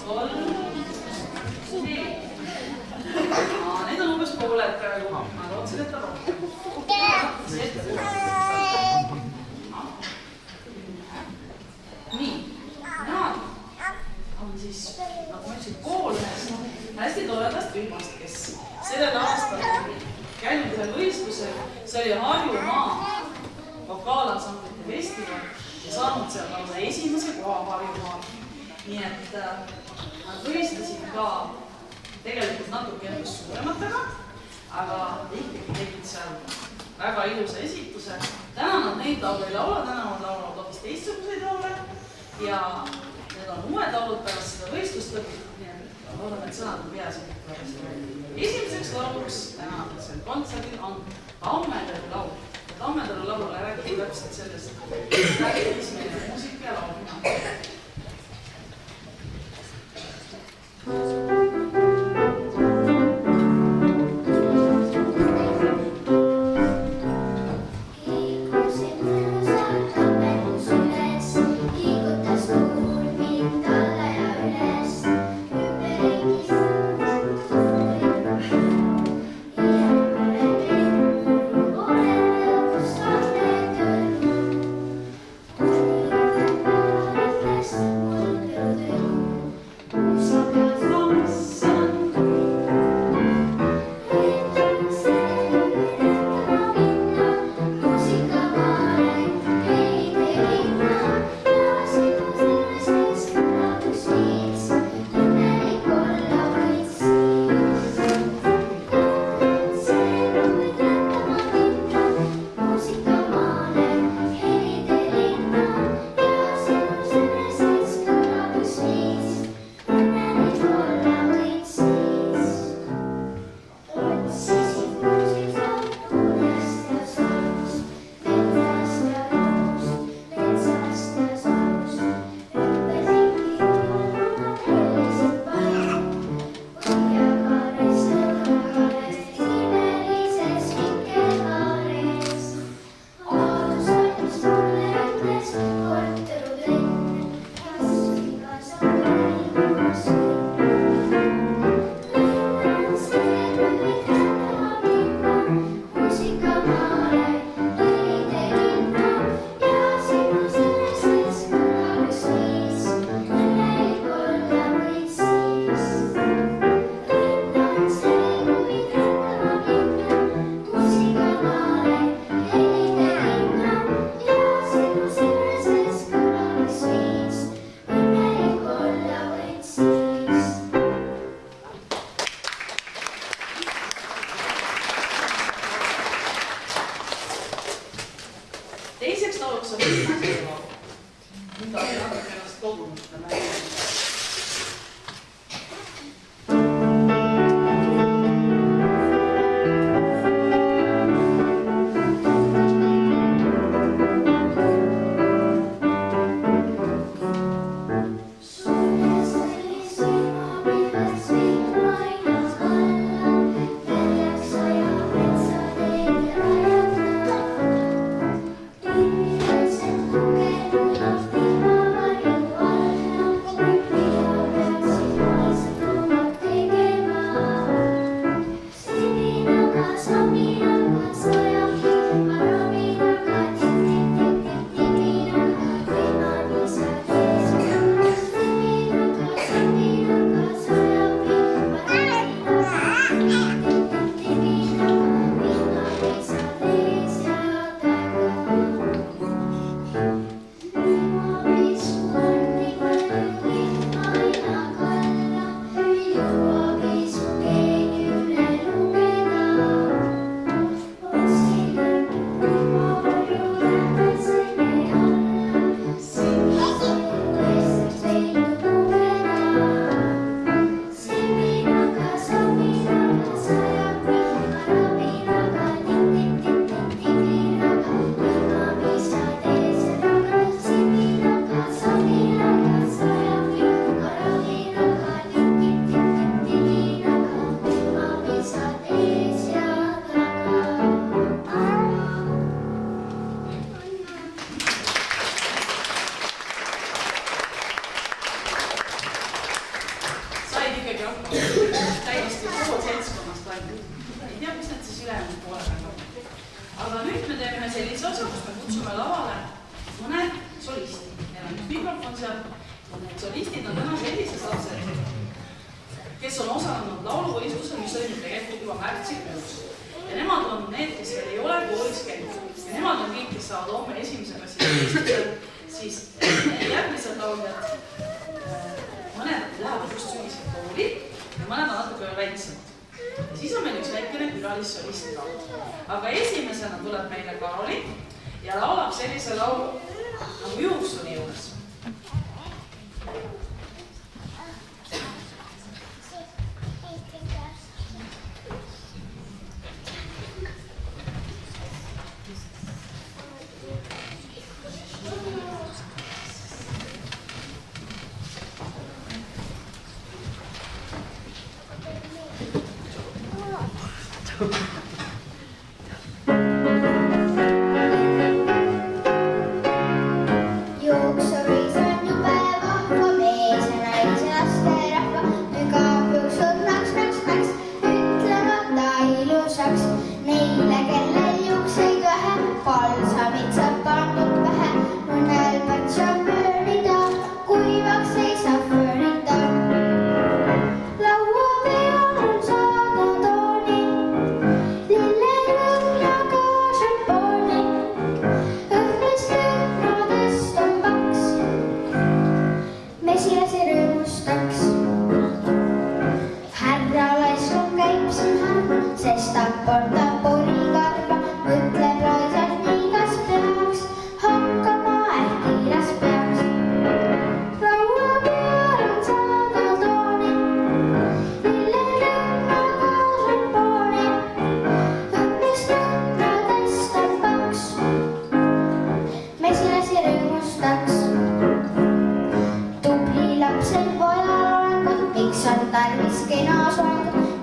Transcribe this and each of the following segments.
Need on umbes pooled praegu. Ma lootsin, et ta rohkem. Nii, nemad on siis, nagu ma ütlesin, pool ühest hästi toredast rühmast, kes sellel aastal käinud ühel võistlusel, see oli Harjumaa vokaalansamblite festival ja saanud seal lausa esimese koha Harjumaal. Nii et nad võistlesid ka tegelikult natuke endast suurematega, aga ikkagi tegid seal väga ilusa esituse. Täna nad neid laule ei laula, täna nad laulavad hoopis teistsuguseid laule ja need on uued laulud pärast seda võistlust lõputud, nii et loodame, et sõnad on peas. Esimeseks lauluks tänasel kontserdil on Tammetaru laul. Tammetaru laulule räägib täpselt sellest, mis meie muusika ja laulmine on. Thank you. hakkama täiesti pool seltskonnast ainult. Ei tea, mis need siis ülejäänud poole peal. Aga nüüd me teeme ühe sellise osa, kus me kutsume lavale mõne solisti. Neil on üks mikrofon seal. Need solistid on täna sellises lapsed, kes on osalenud lauluvõistlusel, mis oli tegelikult juba märtsikuus. Ja nemad on need, kes veel ei ole koolis käinud. Ja nemad on kõik, kes saavad homme esimese klassi võistlusel. Siis järgmised lauljad, mõned lähevad just sügisel kooli ja mõned on natuke veel väiksemad. Ja siis on meil üks väikene külalissolist ka. Aga esimesena tuleb meile Karoli ja laulab sellise laulu nagu Juuksuri juures.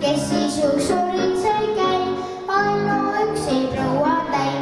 Kes siis üks oli see käi, ainuüksi proua täi.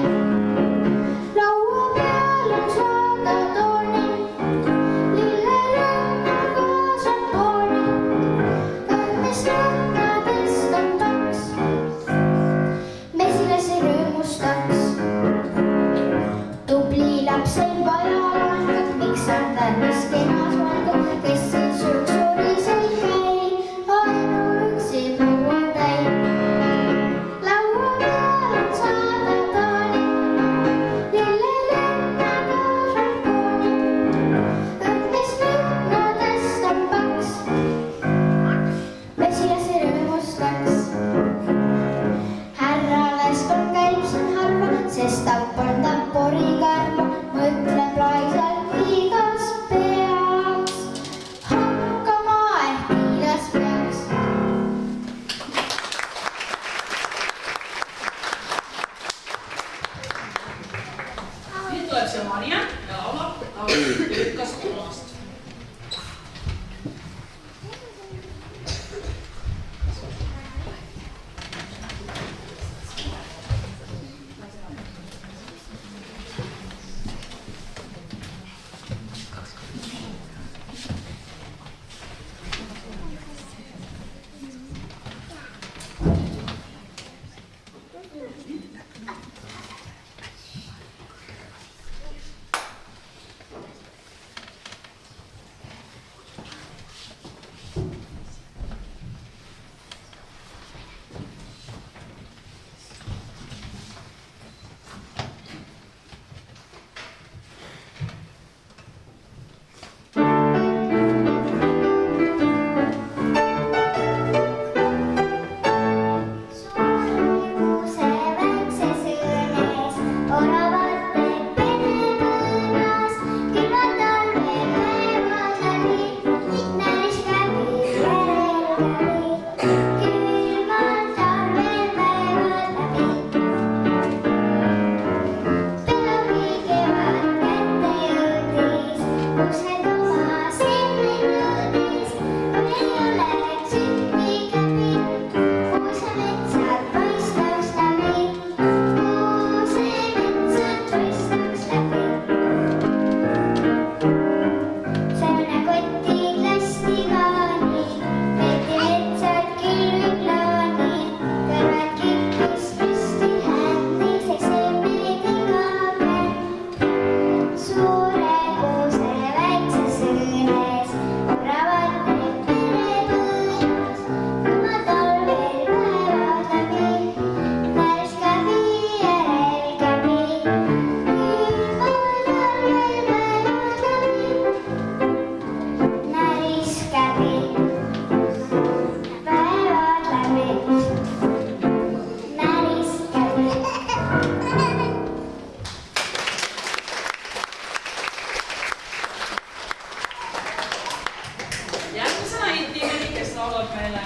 laulab meile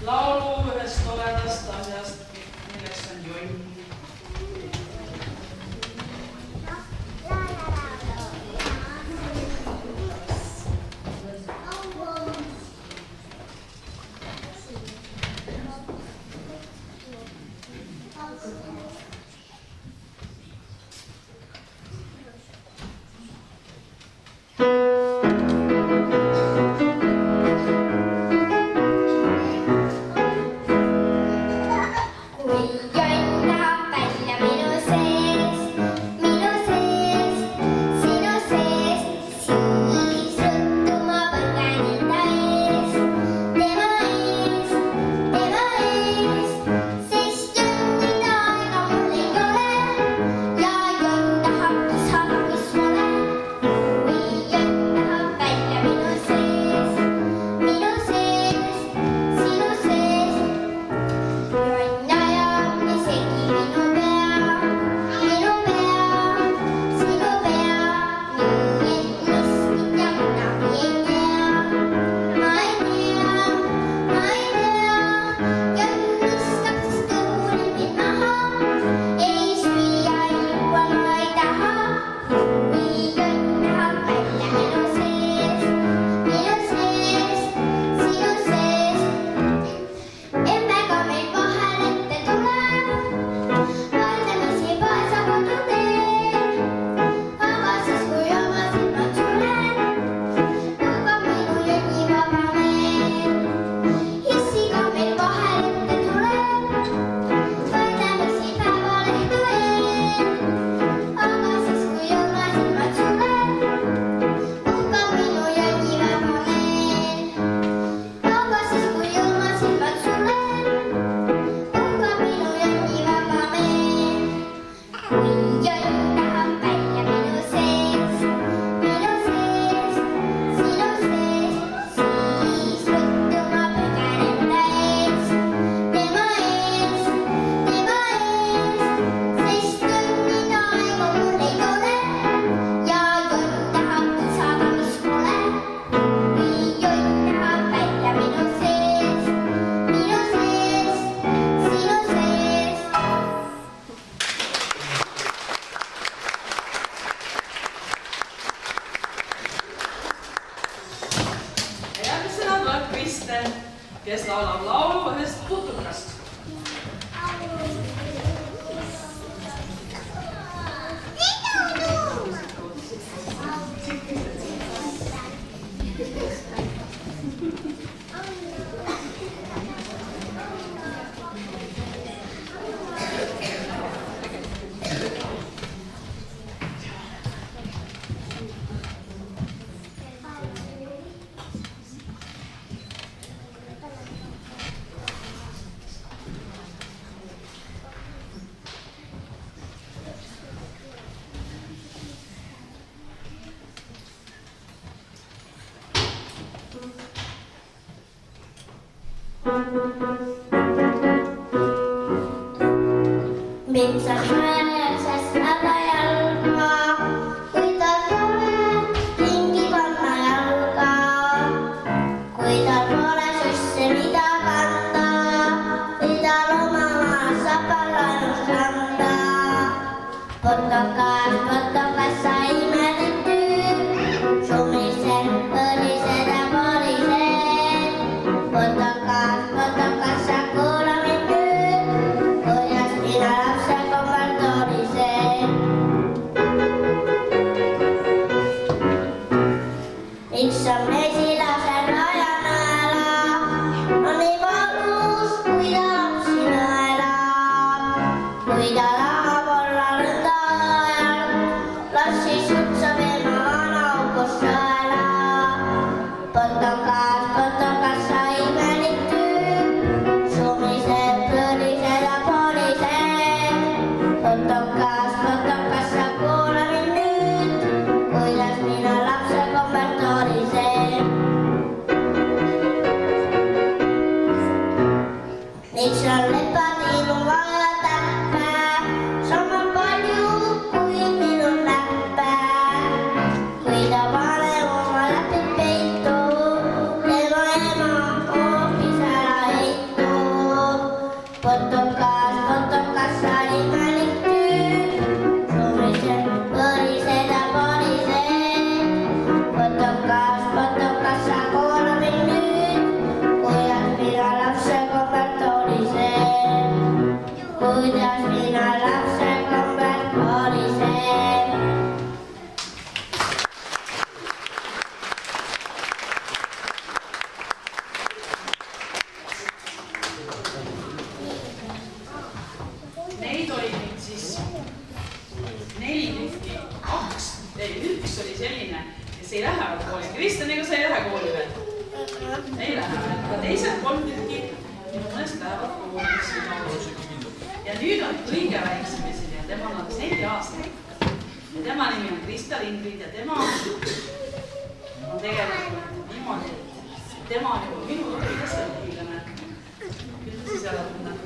laulu ühest toredast asjast, milleks on jonn. Kes laulab laulu ühest putukast. Metsas mäeses ära jalga, kui tal pole ringi panna jalga, kui tal pole susse mida kanda, või tal oma maas saab ainult kanda. Potokas sa imedetud, sumised, põlised ja polised. Potokas sa kuula mind nüüd, kuidas mina lapse kombel torisen. Miks on mesilasel rajanõela, on nii valus, kui ta lapsi nõelab. Kui ta tahab olla nõnda ajal, las siis jutsab ema vana august sõela. Potokas sa imelitud, sumised, põlised ja polised. Potokas sa kuula mind nüüd, kuidas mina lapse kombel torisen. Miks on lepatiinu vaja täppe, sama palju kui minu näppe. Kui ta paneb oma läpid peitu, tema ema ei lähe, ka teised 3 tükki minu mõnest lähevad koolisse. Ja nüüd on kõige väiksem esineja, tema on 4-aastane. Ja tema nimi on Krista Lindrid ja tema on tegelikult niimoodi, et tema on juba minu õpilaste õpilane. Ütle siis ära tunnete.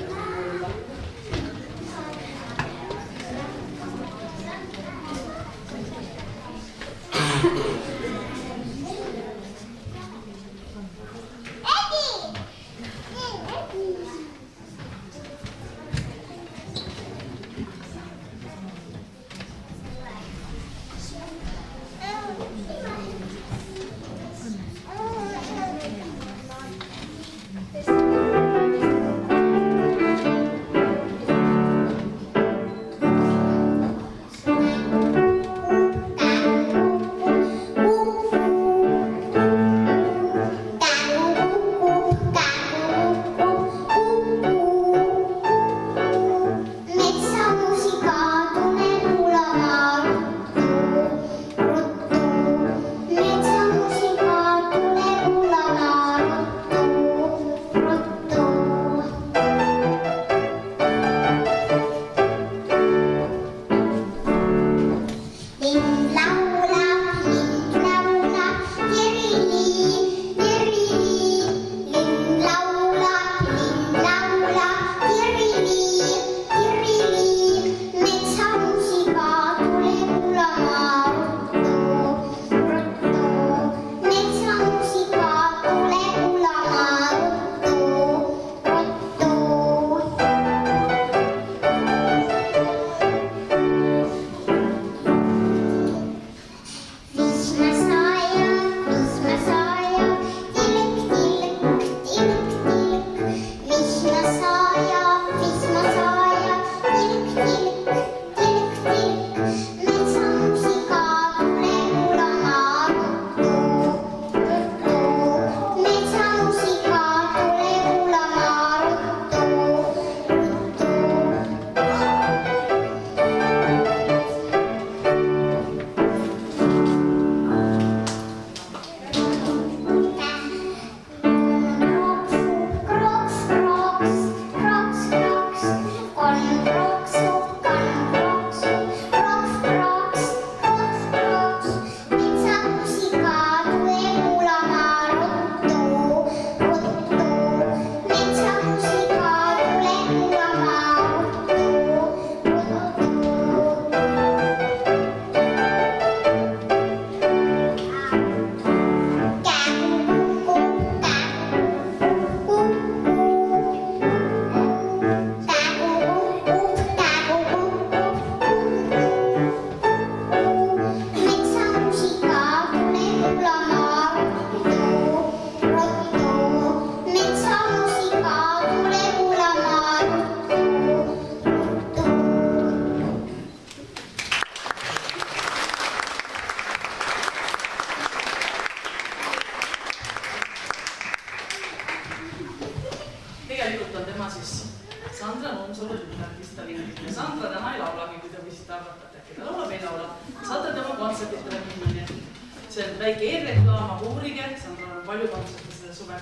see on väike eelreklaam, aga uurige, Sandral on palju kontserte selle suve.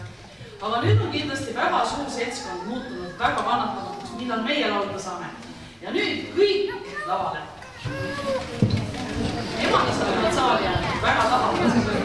Aga nüüd on kindlasti väga suur seltskond muutunud väga kannatamatuks, millal meie laulda saame. Ja nüüd kõik lavale. Emana saavad saali jäänud, väga tahavad.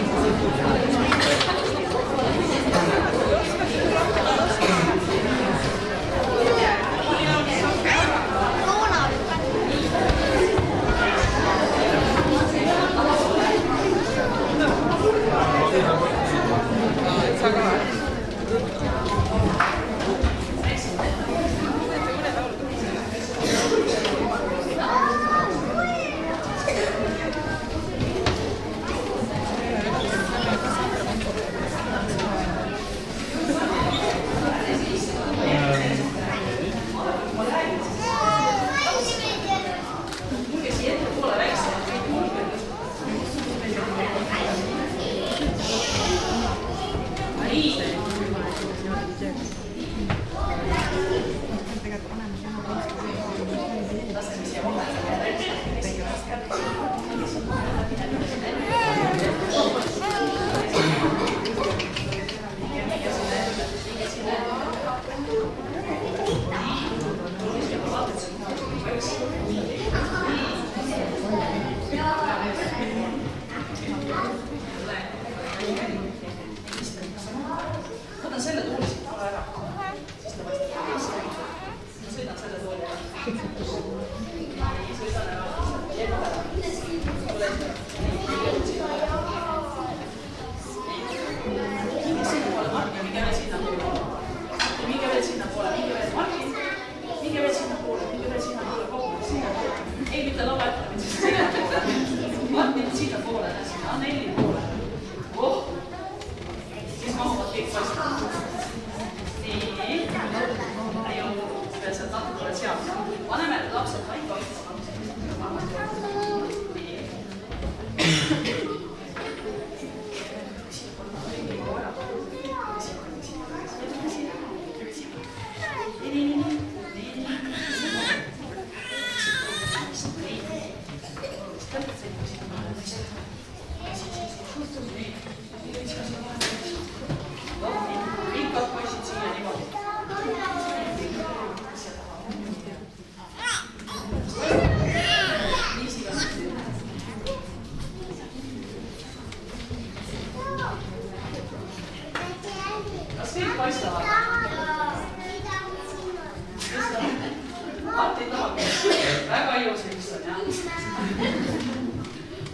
ja minge veel sinnapoole. Minge veel sinnapoole, minge veel Martin. Minge veel sinnapoole, kogu sinnapoole. Ei, mitte laua ette, mitte sinnapoole. Martin, sinnapoole, Anneli poole. Siis mahuvad kõik paistavad. Nii. Ei olnud, veel sealt natuke oled seal. Paneme lapsed paika. Kas kõik paistavad? Martin tahab. Väga ilus üks on, jah?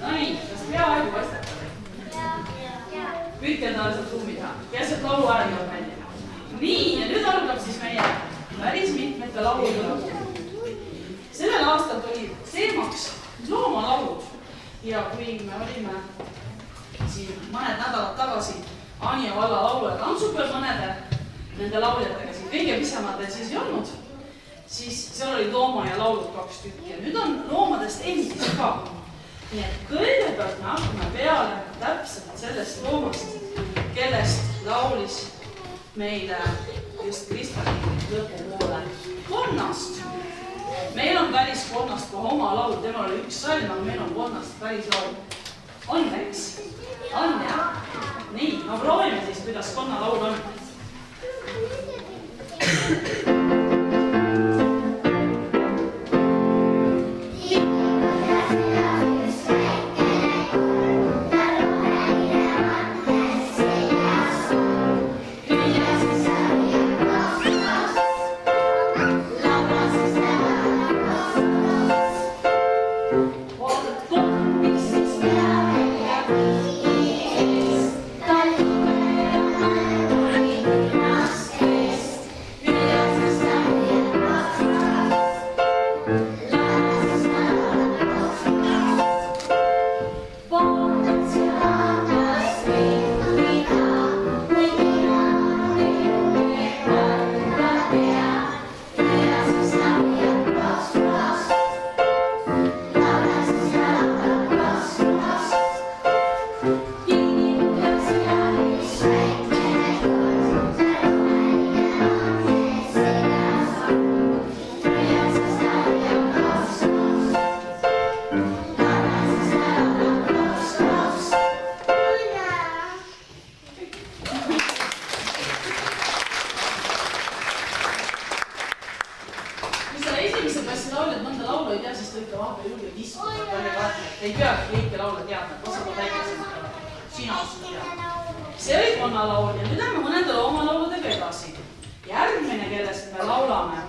No nii, kas peaaegu paistab? Püüdke endale sealt ruumi teha. Peaasi, et laulu ära jõuab välja. Nii, ja nüüd algab siis meie päris mitmete laulude lõpu. Sellel aastal tuli teemaks loomalaulud. Ja kui me olime siin mõned nädalad tagasi Anija valla laulu- ja tantsupeol mõnede nende lauljatega siin kõige pisemadel siis ei olnud, siis seal oli looma ja laulud 2 tükki ja nüüd on loomadest endist ka. Nii et kõigepealt me hakkame peale täpselt sellest loomast, kellest laulis meile just Kristjani lõpupoole Konnast. Meil on päris Konnast kohe oma laul, temal oli üks salm, aga meil on Konnast päris laul. On, eks? On, jah? Nii, ma proovime siis, kuidas Konna laul on. Ei peagi kõike laule teadma, et osad on väikesed, sina osad teadma. See oli Konna laul ja nüüd lähme mõnede loomalauludega edasi. Järgmine, kellest me laulame,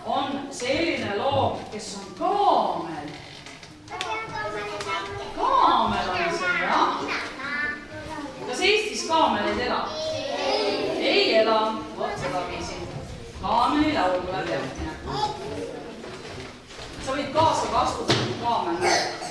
on selline loom, kes on kaamel. Kaamel on see, jah? Kas Eestis kaameleid elab? Ei ela, vot seda viisi. Kaameli laul tuleb järgmine. Sa võid kaasa kastuda, kui kaamel näeb.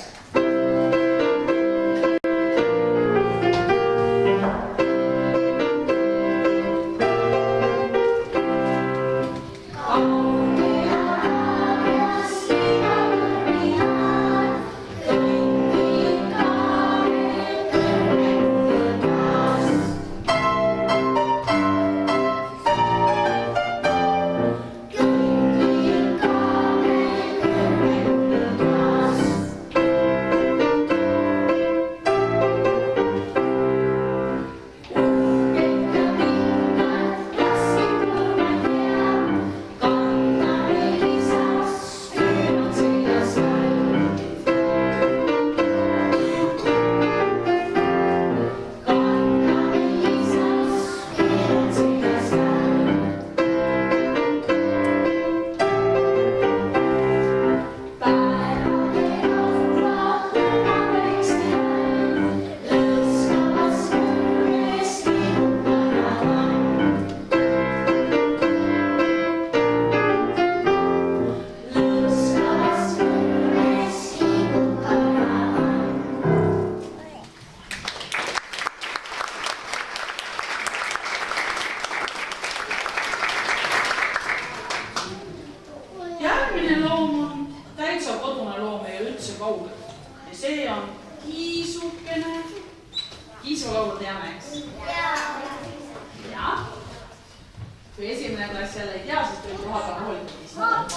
esimene klass jälle ei tea, siis tulid kohaga hoolitavad.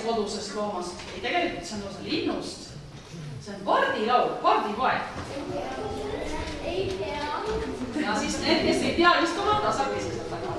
Kodusest loomast. Ei, tegelikult see on osa linnust. See on vardilaul, vardipoeg. Ja siis need, kes ei tea, istuma tasakesi seal taga.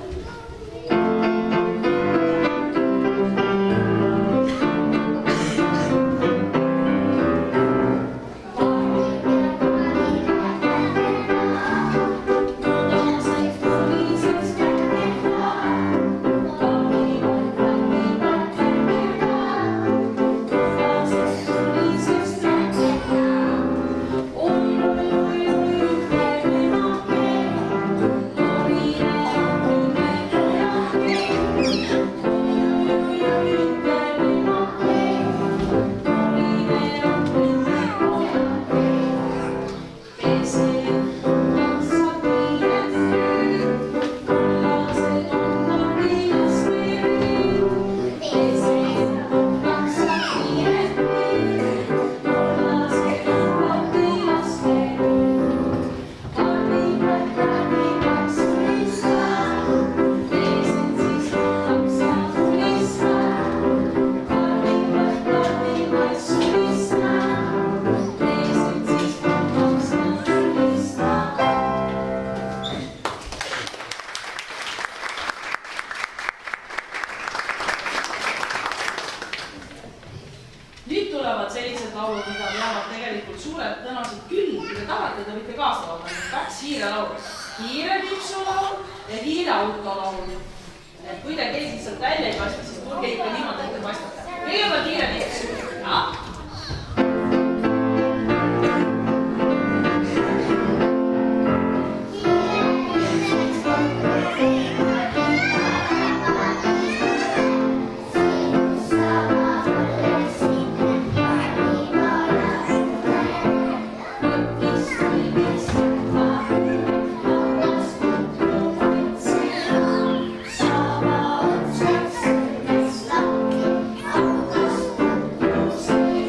Sellised laulud, mida veavad tegelikult suured tõenäoliselt küll, kui te tahate, te võite kaasa laulda. Kaks hiirelaulu. Hiire tipsulaul ja hiire autolaul. Kui te keegi sealt välja ei paista, siis tulge ikka niimoodi, et te paistate. Kõigepealt hiire tips. Ja. See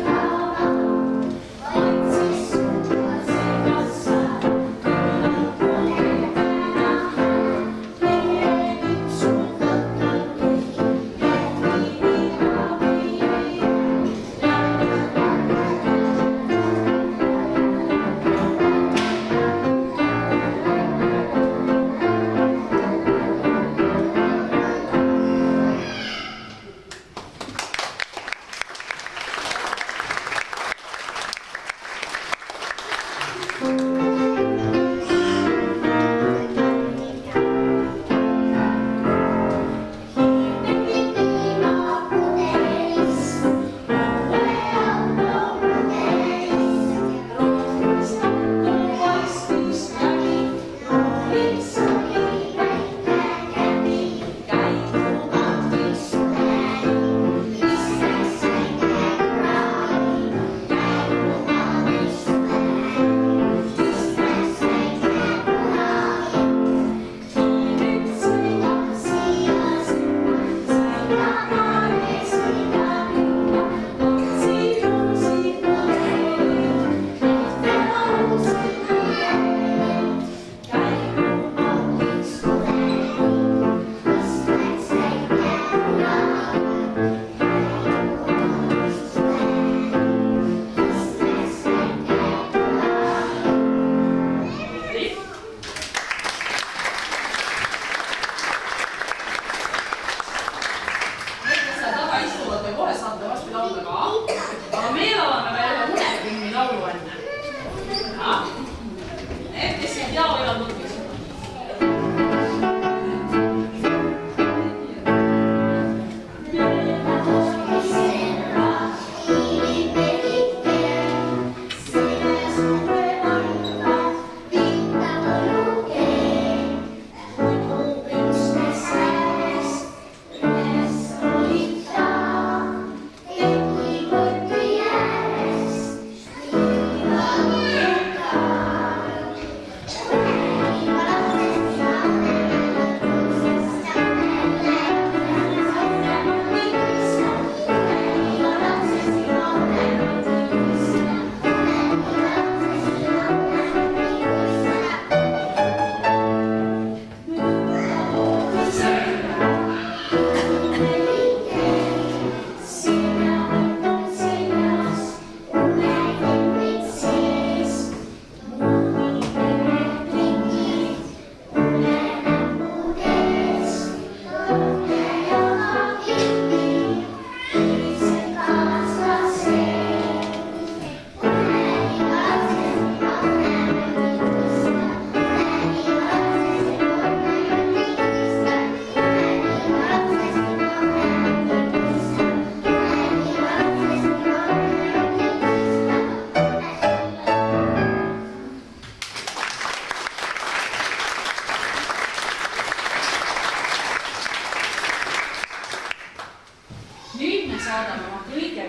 saadame oma kõige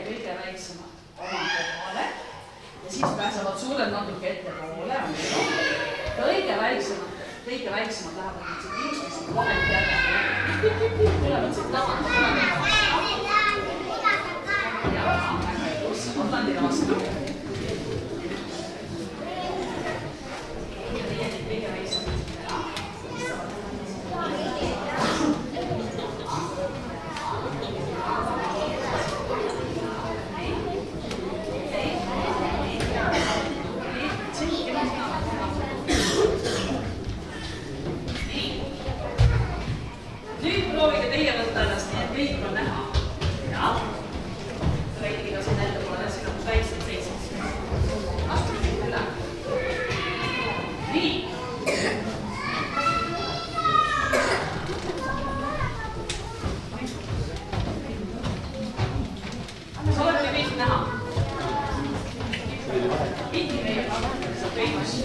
väiksemad oma kohale ja siis pääsevad suured natuke ettepoole. Kõige väiksemad lähevad nüüd siit ilusti vahelt järgi. Tulevad siit tagant. Ja väga ilus. Võtan teile vastu. Kõige väiksemad. Proovige teie võtta ennast nii, et kõik on näha. Ja räägige ka siin ette poole, siin on väiksed seisad. Astu kõik üle. Nii. Kas olete kõik näha? Piti meie saab kõik asju.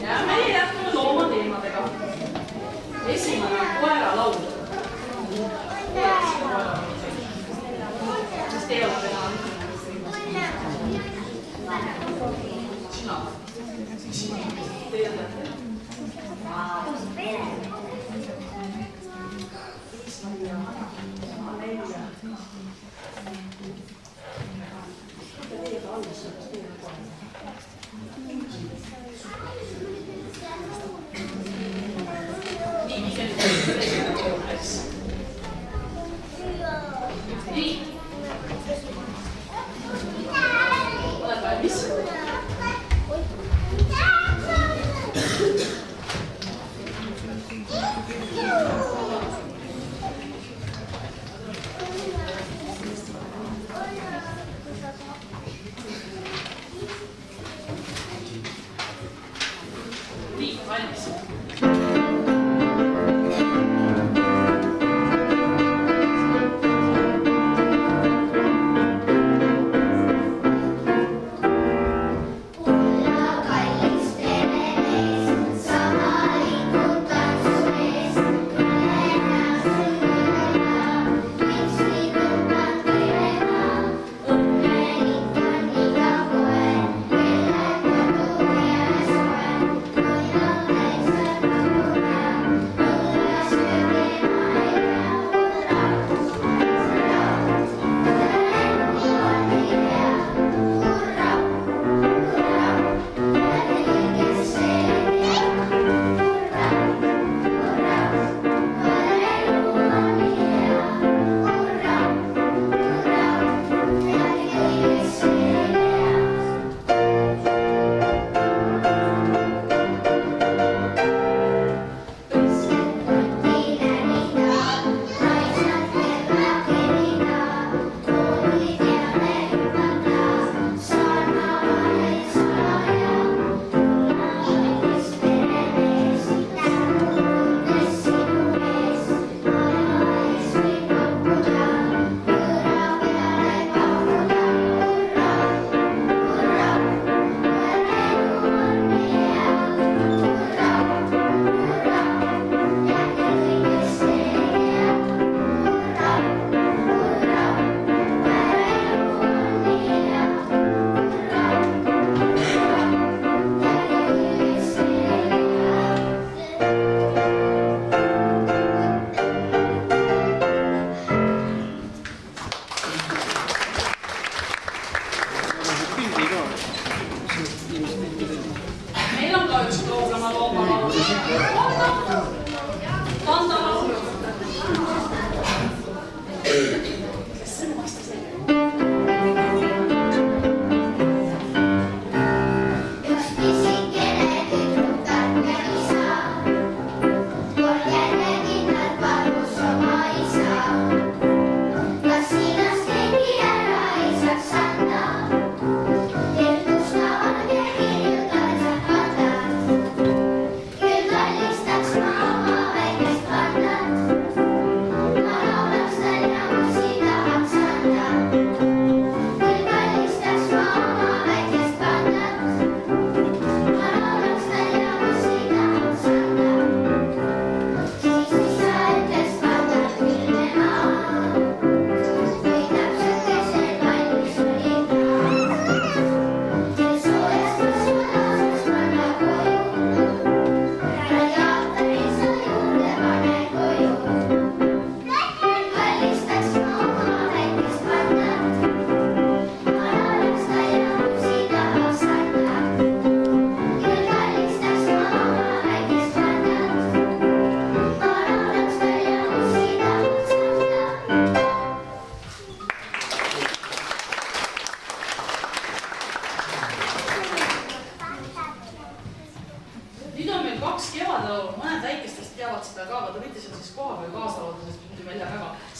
Ja meie jätkame loomateemadega. Esimene on koeralaul. Sest teie olete näha. Sina. Teie olete.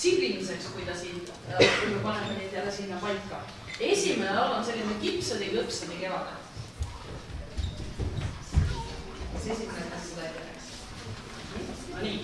sirvimiseks, kui me paneme neid jälle sinna paika. Esimene laul on selline kipsadi kõpsadi kevade. See esimene tähtis seda ei teeks. No nii.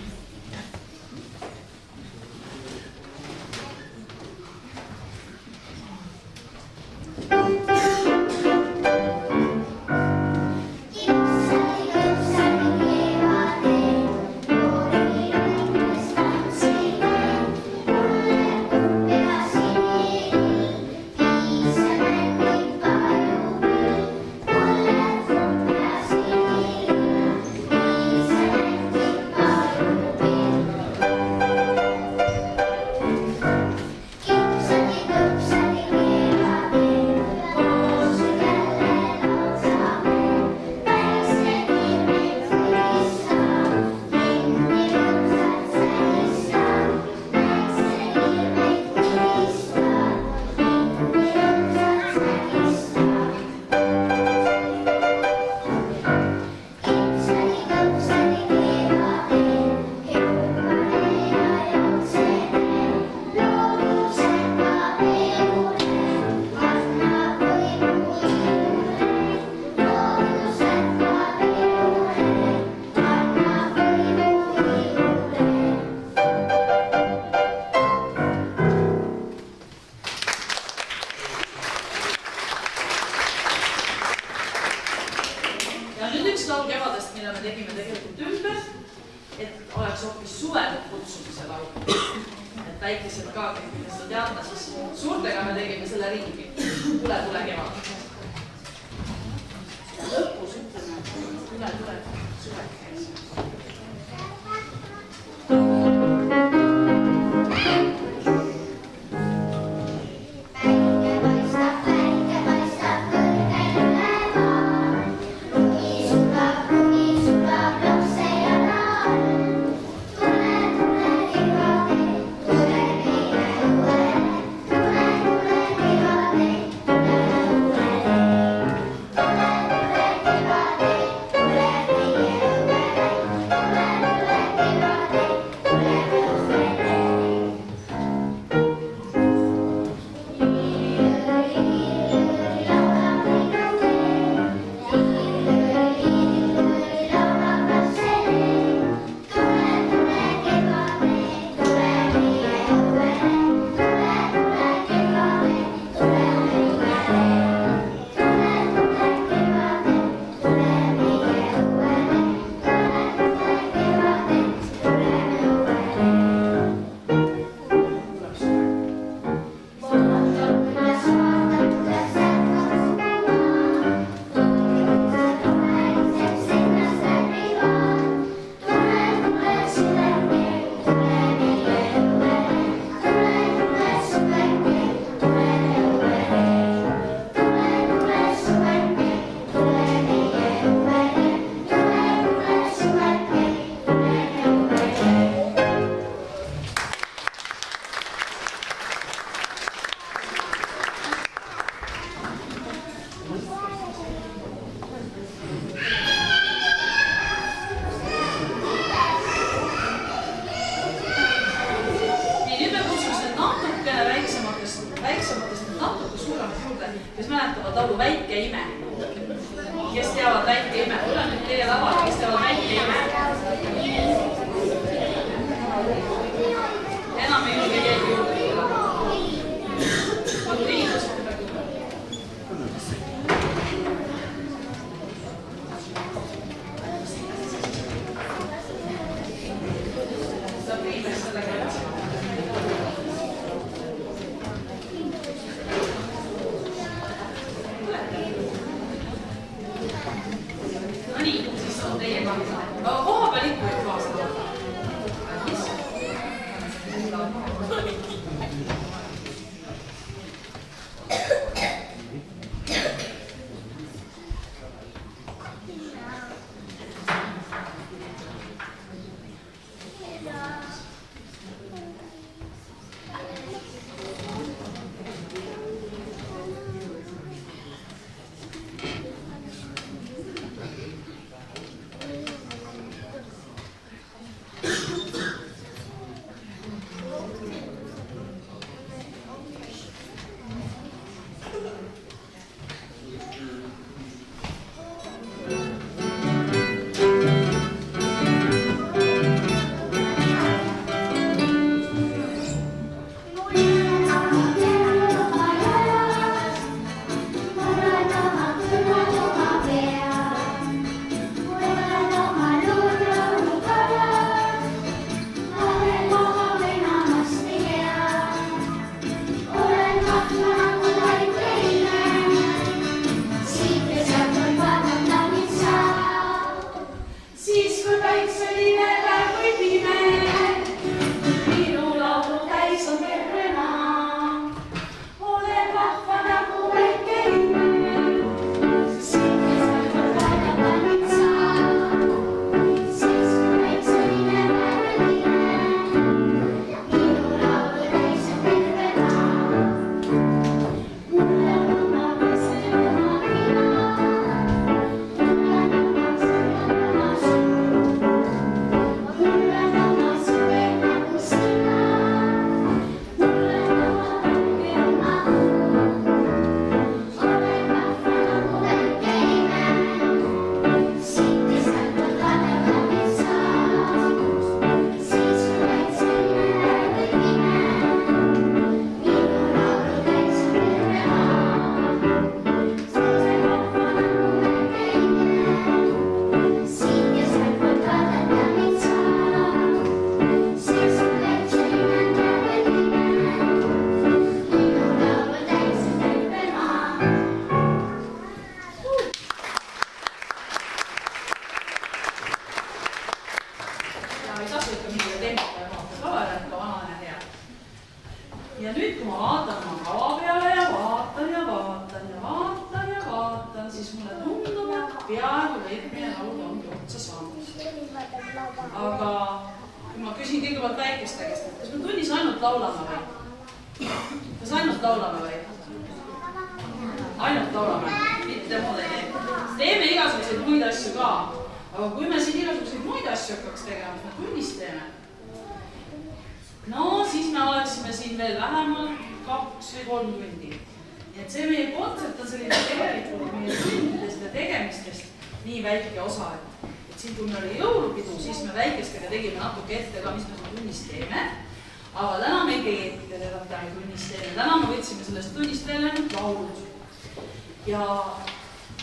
No nii, siis on teie kanda. ja nüüd, kui ma vaatan oma kava peale ja vaatan ja vaatan ja vaatan ja vaatan, siis mulle tundub, et peaaegu veetmine laul ongi otsa saanud. Aga kui ma küsin kõigepealt väikeste käest, et kas me tunnis ainult laulame või? Kas ainult laulame või? Ainult laulame, mitte muud ei tee. Teeme igasuguseid muid asju ka, aga kui me siin igasuguseid muid asju hakkaks tegema, mis me tunnis teeme, no siis me oleksime siin veel vähemalt 2 või 3 tundi. Nii et see meie kontsert on selline tegelikult meie tundidest ja tegemistest nii väike osa, et siin, kui meil oli jõulupidu, siis me väikestega tegime natuke ette ka, mis me tunnis teeme. Aga täna me ei tee ette seda, mida me tunnis teeme. Täna me võtsime sellest tunnist veel ainult laulud. Ja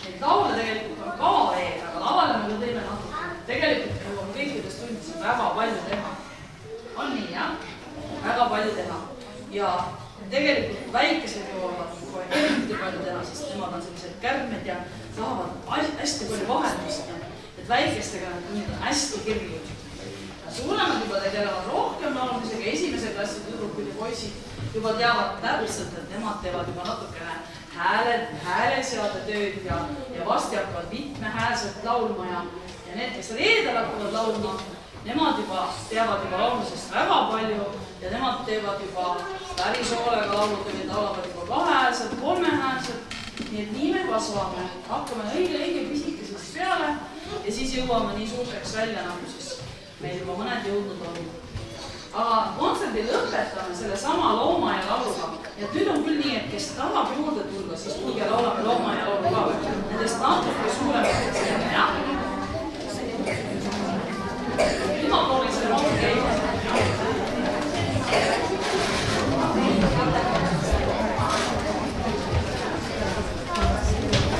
neid laule tegelikult on ka veel, aga lavale me ka teeme natuke. Tegelikult on kõikidest tundis väga palju teha. On nii, jah? Väga palju teha. Ja tegelikult väikesed jõuavad kohe eriti palju teha, sest nemad on sellised kärmed ja tahavad hästi palju vahendust. Et väikestega need tunnid on hästi kirjud. Suuremad juba tegelevad rohkem laulmisega, esimese klassi tüdrukud ja poisid juba teavad täpselt, et nemad teevad juba natukene hääleseade tööd ja vasti hakkavad mitmehäälselt laulma ja need, kes reedel hakkavad laulma, nemad juba teavad juba laulmisest väga palju ja nemad teevad juba päris hoolega laulutööd, laulavad juba 2-häälselt, 3-häälselt, nii et nii me kasvame, hakkame õige pisikesest peale ja siis jõuame nii suurteks välja, nagu siis meil juba mõned jõudnud on. Aga kontserdi lõpetame selle sama looma ja lauluga. Ja nüüd on küll nii, et kes tahab juurde tulla, siis tulge laulame looma ja laulu ka. Nendest natuke suuremad teeme, jah? Nüüd ma proovin selle looma käima.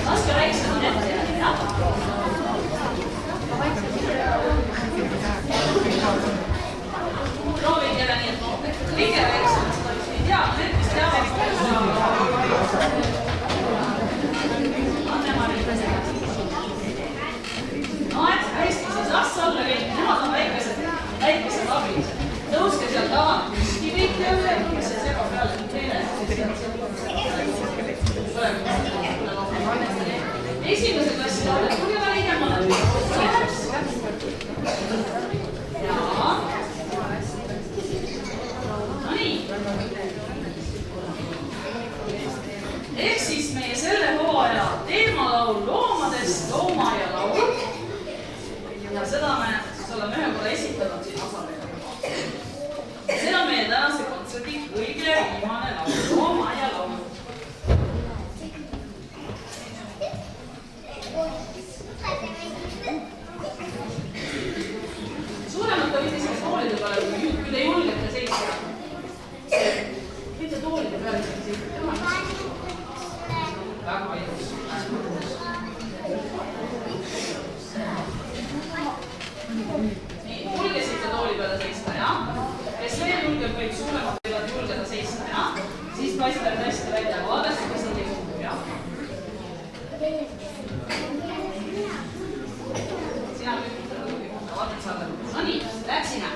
Laske väiksemad ette jääda, jah? Proovin jälle nii, et kõige väiksemad seda vist ei tea, need, kes teavad. Anne-Mari. No, et hästi, siis asja alla kõik, nemad on väikesed abilised. Tõuske sealt avanud kuski kõik jälle, kes see seba peale teile. Esimese klassi laule, tulge väikemale. Jaa. No nii. Ehk siis meie selle hooaja teemalaul loomadest, looma ja laul. Ja seda me oleme ühe korra esitanud siin osalega. See on meie tänase kontserdi kõige viimane laul, looma ja laul. Suuremate võite siis toolide peale, kui te julgete seista. Võite toolide peale seista. Väga ilus. Nii, julgesite tooli peale seista, jah? Kes veel julgeb, võib suuremad võivad julgeda seista, jah? Siis paistab hästi välja, vaadake, kas nad ei kuhu, jah? Sina lükita, vaatad saada. No nii, läksime.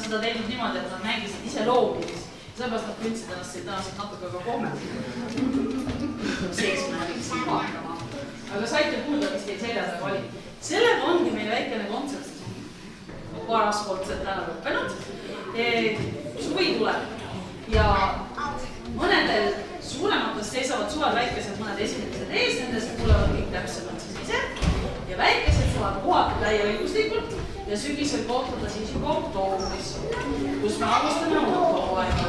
seda teinud niimoodi, et nad mängisid ise loogilis. Sellepärast nad püüdsid ennast tõenäoliselt natuke ka kohmelt. Seisma ja võiksin vaatama. Aga saite kuulda, mis teil selja taga oli. Sellega ongi meil väikene kontsert. Paraspordselt täna lõppenud. Suvi tuleb ja mõnedel suurematest seisavad suvel väikesed mõned esimesed ees, nendest tulevad kõik täpsemalt siis ise. Ja väikesed saavad kohata täieõiguslikult ja sügisel kohtada siis juba oktoobris, kus me alustame motoaega.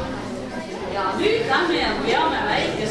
Ja nüüd lähme ja veame väikesed